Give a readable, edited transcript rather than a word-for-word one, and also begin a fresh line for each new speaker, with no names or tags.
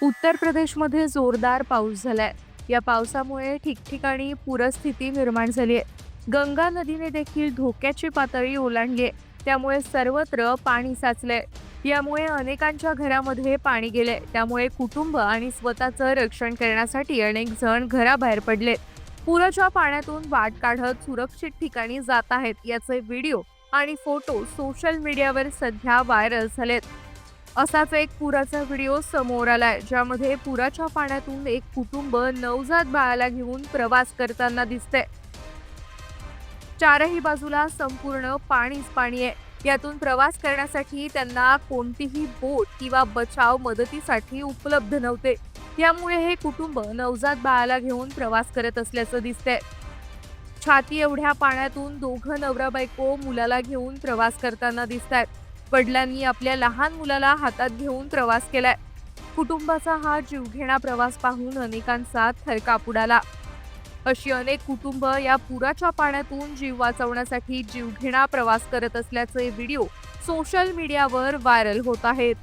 उत्तर प्रदेशमध्ये जोरदार पाऊस झालाय. या पावसामुळे ठिकठिकाणी पूरस्थिती निर्माण झाली आहे. गंगा नदीने देखील धोक्याची पातळी ओलांडली आहे. त्यामुळे सर्वत्र पाणी साचलंय. यामुळे अनेकांच्या घरामध्ये पाणी गेलंय. त्यामुळे कुटुंब आणि स्वतःचं रक्षण करण्यासाठी अनेक जण घराबाहेर पडलेत. पुराच्या पाण्यातून वाट काढत सुरक्षित ठिकाणी जात आहेत. याचे व्हिडिओ आणि फोटो सोशल मीडियावर सध्या व्हायरल झालेत. असाच एक पुराचा व्हिडिओ समोर आलाय, ज्यामध्ये पुराच्या पाण्यातून एक कुटुंब नवजात बाळाला घेऊन प्रवास करताना दिसतंय. चारही बाजूला संपूर्ण पाणीच पाणी आहे. यातून प्रवास करण्यासाठी त्यांना कोणतीही बोट किंवा बचाव मदतीसाठी उपलब्ध नव्हते. यामुळे हे कुटुंब नवजात बाळाला घेऊन प्रवास करत असल्याचं दिसतंय. छाती एवढ्या पाण्यातून दोघं नवरा बायको मुलाला घेऊन प्रवास करताना दिसतायत. वडिलांनी आपल्या लहान मुलाला हातात घेऊन प्रवास केलाय. कुटुंबाचा हा जीवघेणा प्रवास पाहून अनेकांचा थरकाप उडाला. अशी अनेक कुटुंब या पुराच्या पाण्यातून जीव वाचवण्यासाठी जीवघेणा प्रवास करत असल्याचे व्हिडिओ सोशल मीडियावर व्हायरल होत आहेत.